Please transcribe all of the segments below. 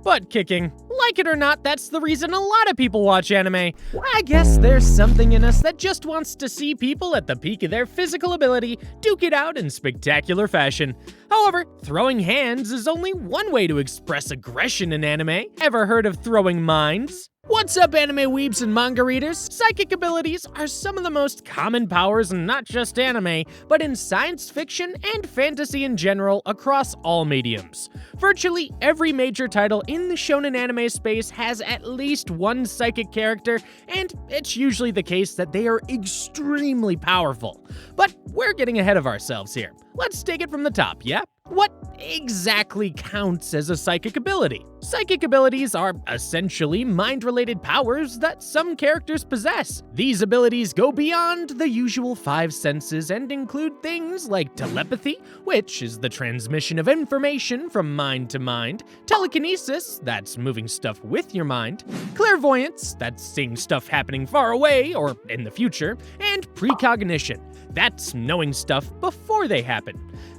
butt kicking. Like it or not, that's the reason a lot of people watch anime. I guess there's something in us that just wants to see people at the peak of their physical ability duke it out in spectacular fashion. However, throwing hands is only one way to express aggression in anime. Ever heard of throwing minds? What's up, anime weebs and manga readers? Psychic abilities are some of the most common powers in not just anime, but in science fiction and fantasy in general across all mediums. Virtually every major title in the shonen anime space has at least one psychic character, and it's usually the case that they are extremely powerful. But we're getting ahead of ourselves here. Let's take it from the top, yeah? What exactly counts as a psychic ability? Psychic abilities are essentially mind-related powers that some characters possess. These abilities go beyond the usual 5 senses and include things like telepathy, which is the transmission of information from mind to mind, telekinesis, that's moving stuff with your mind, clairvoyance, that's seeing stuff happening far away or in the future, and precognition, that's knowing stuff before they happen.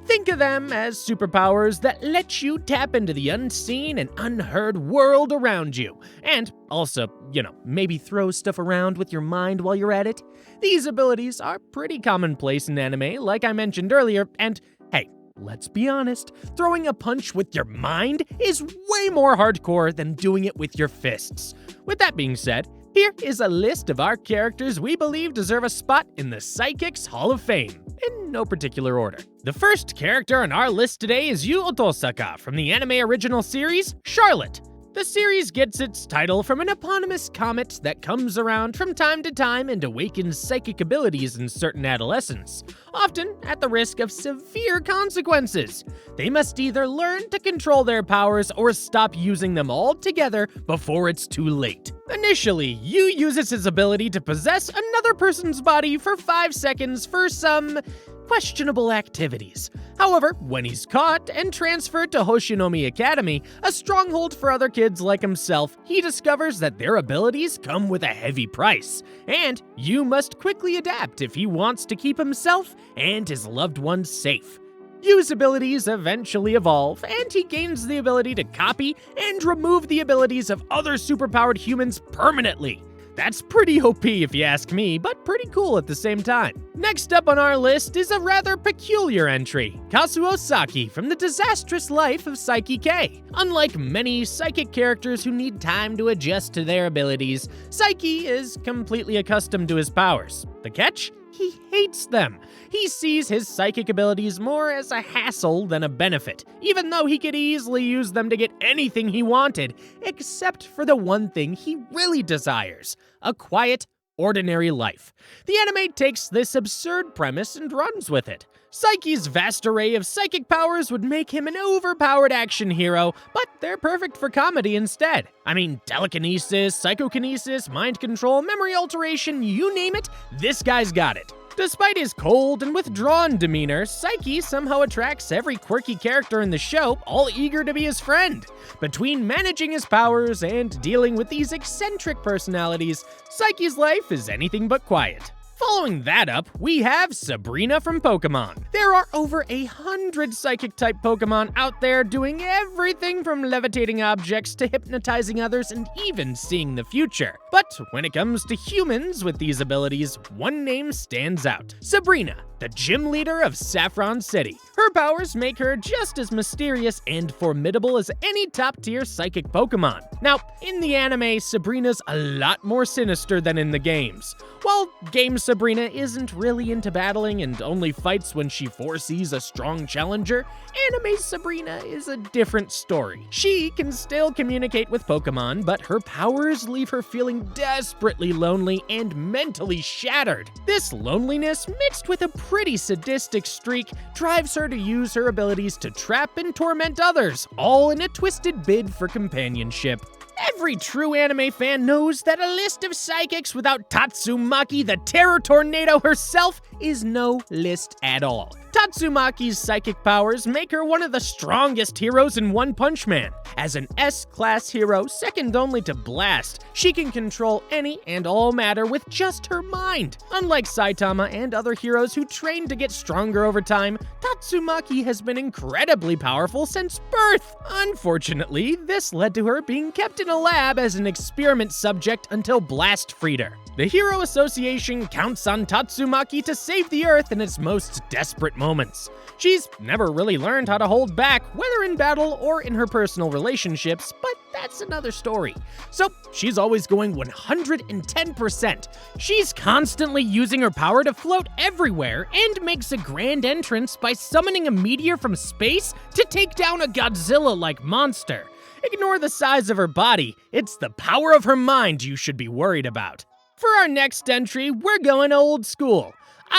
Think of them as superpowers that let you tap into the unseen and unheard world around you. And also, maybe throw stuff around with your mind while you're at it. These abilities are pretty commonplace in anime, like I mentioned earlier, and hey, let's be honest, throwing a punch with your mind is way more hardcore than doing it with your fists. With that being said, here is a list of our characters we believe deserve a spot in the Psychics Hall of Fame, in no particular order. The first character on our list today is Yu Otosaka from the anime original series, Charlotte. The series gets its title from an eponymous comet that comes around from time to time and awakens psychic abilities in certain adolescents, often at the risk of severe consequences. They must either learn to control their powers or stop using them altogether before it's too late. Initially, Yu uses his ability to possess another person's body for 5 seconds for some questionable activities. However, when he's caught and transferred to Hoshinomi Academy, a stronghold for other kids like himself, he discovers that their abilities come with a heavy price, and Yu must quickly adapt if he wants to keep himself and his loved ones safe. Yu's abilities eventually evolve, and he gains the ability to copy and remove the abilities of other superpowered humans permanently. That's pretty OP if you ask me, but pretty cool at the same time. Next up on our list is a rather peculiar entry, Kazuo Saki from the disastrous life of Saiki K. Unlike many psychic characters who need time to adjust to their abilities, Saiki is completely accustomed to his powers. The catch? He hates them. He sees his psychic abilities more as a hassle than a benefit, even though he could easily use them to get anything he wanted, except for the one thing he really desires, a quiet, ordinary life. The anime takes this absurd premise and runs with it. Saiki's vast array of psychic powers would make him an overpowered action hero, but they're perfect for comedy instead. I mean, telekinesis, psychokinesis, mind control, memory alteration, you name it, this guy's got it. Despite his cold and withdrawn demeanor, Saiki somehow attracts every quirky character in the show, all eager to be his friend. Between managing his powers and dealing with these eccentric personalities, Saiki's life is anything but quiet. Following that up, we have Sabrina from Pokémon. There are over 100 Psychic-type Pokémon out there doing everything from levitating objects to hypnotizing others and even seeing the future. But when it comes to humans with these abilities, one name stands out: Sabrina, the gym leader of Saffron City. Her powers make her just as mysterious and formidable as any top-tier psychic Pokémon. Now, in the anime, Sabrina's a lot more sinister than in the games. While game Sabrina isn't really into battling and only fights when she foresees a strong challenger, anime Sabrina is a different story. She can still communicate with Pokémon, but her powers leave her feeling desperately lonely and mentally shattered. This loneliness, mixed with a pretty sadistic streak, drives her to use her abilities to trap and torment others, all in a twisted bid for companionship. Every true anime fan knows that a list of psychics without Tatsumaki, the terror tornado herself, is no list at all. Tatsumaki's psychic powers make her one of the strongest heroes in One Punch Man. As an S-class hero, second only to Blast, she can control any and all matter with just her mind. Unlike Saitama and other heroes who train to get stronger over time, Tatsumaki has been incredibly powerful since birth. Unfortunately, this led to her being kept in a lab as an experiment subject until Blast freed her. The Hero Association counts on Tatsumaki to save the Earth in its most desperate moments. She's never really learned how to hold back, whether in battle or in her personal relationships, but that's another story. So she's always going 110%. She's constantly using her power to float everywhere and makes a grand entrance by summoning a meteor from space to take down a Godzilla-like monster. Ignore the size of her body, it's the power of her mind you should be worried about. For our next entry, we're going old school.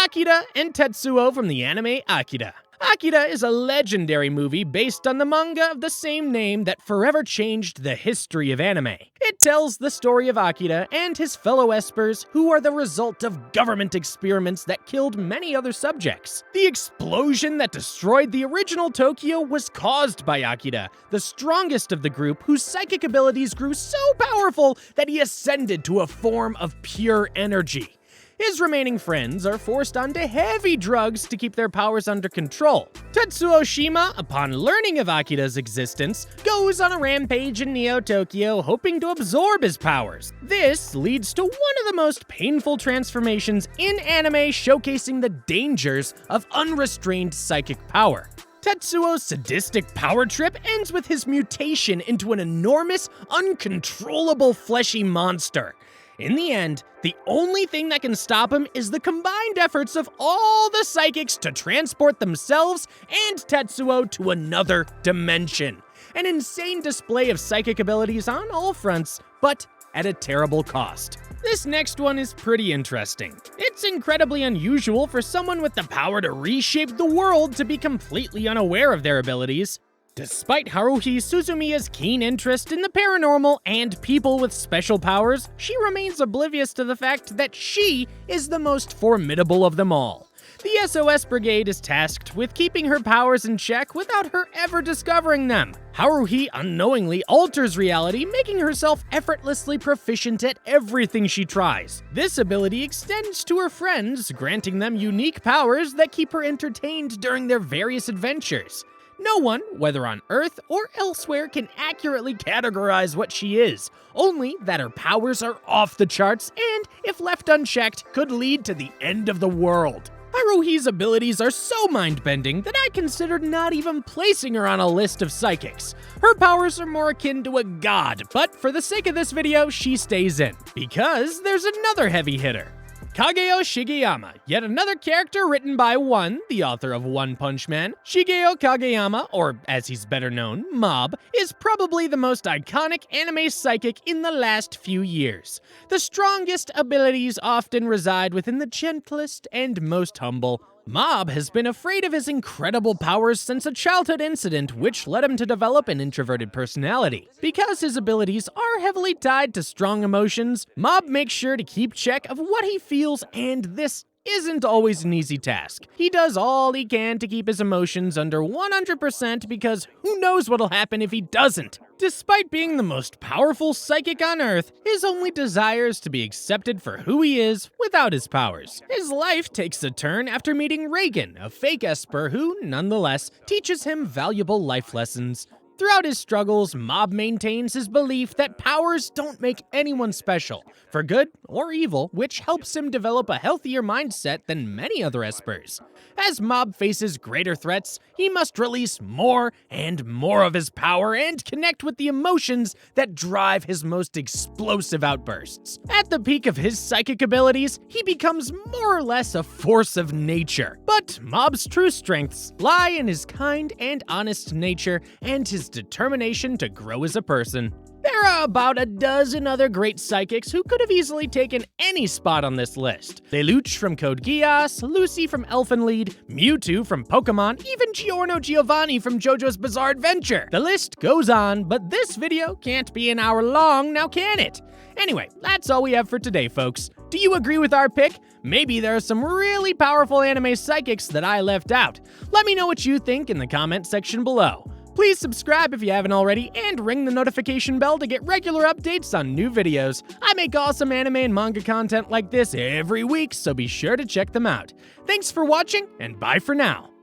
Akira and Tetsuo from the anime Akira. Akira is a legendary movie based on the manga of the same name that forever changed the history of anime. It tells the story of Akira and his fellow espers who are the result of government experiments that killed many other subjects. The explosion that destroyed the original Tokyo was caused by Akira, the strongest of the group whose psychic abilities grew so powerful that he ascended to a form of pure energy. His remaining friends are forced onto heavy drugs to keep their powers under control. Tetsuo Shima, upon learning of Akira's existence, goes on a rampage in Neo-Tokyo hoping to absorb his powers. This leads to one of the most painful transformations in anime, showcasing the dangers of unrestrained psychic power. Tetsuo's sadistic power trip ends with his mutation into an enormous, uncontrollable fleshy monster. In the end, the only thing that can stop him is the combined efforts of all the psychics to transport themselves and Tetsuo to another dimension. An insane display of psychic abilities on all fronts, but at a terrible cost. This next one is pretty interesting. It's incredibly unusual for someone with the power to reshape the world to be completely unaware of their abilities. Despite Haruhi Suzumiya's keen interest in the paranormal and people with special powers, she remains oblivious to the fact that she is the most formidable of them all. The SOS Brigade is tasked with keeping her powers in check without her ever discovering them. Haruhi unknowingly alters reality, making herself effortlessly proficient at everything she tries. This ability extends to her friends, granting them unique powers that keep her entertained during their various adventures. No one, whether on Earth or elsewhere, can accurately categorize what she is, only that her powers are off the charts and, if left unchecked, could lead to the end of the world. Haruhi's abilities are so mind-bending that I considered not even placing her on a list of psychics. Her powers are more akin to a god, but for the sake of this video, she stays in, because there's another heavy hitter. Kageo Shigeyama, yet another character written by the author of One Punch Man. Shigeo Kageyama, or as he's better known, Mob, is probably the most iconic anime psychic in the last few years. The strongest abilities often reside within the gentlest and most humble. Mob has been afraid of his incredible powers since a childhood incident which led him to develop an introverted personality. Because his abilities are heavily tied to strong emotions, Mob makes sure to keep check of what he feels, and this isn't always an easy task. He does all he can to keep his emotions under 100% because who knows what'll happen if he doesn't. Despite being the most powerful psychic on Earth, his only desire is to be accepted for who he is without his powers. His life takes a turn after meeting Reagan, a fake esper who, nonetheless, teaches him valuable life lessons. Throughout his struggles, Mob maintains his belief that powers don't make anyone special, for good or evil, which helps him develop a healthier mindset than many other espers. As Mob faces greater threats, he must release more and more of his power and connect with the emotions that drive his most explosive outbursts. At the peak of his psychic abilities, he becomes more or less a force of nature. But Mob's true strengths lie in his kind and honest nature and his determination to grow as a person. There are about a dozen other great psychics who could have easily taken any spot on this list. Lelouch from Code Geass, Lucy from Elfenlied, Mewtwo from Pokémon, even Giorno Giovanni from JoJo's Bizarre Adventure. The list goes on, but this video can't be an hour long, now can it? Anyway, that's all we have for today, folks. Do you agree with our pick? Maybe there are some really powerful anime psychics that I left out. Let me know what you think in the comment section below. Please subscribe if you haven't already, and ring the notification bell to get regular updates on new videos. I make awesome anime and manga content like this every week, so be sure to check them out. Thanks for watching, and bye for now.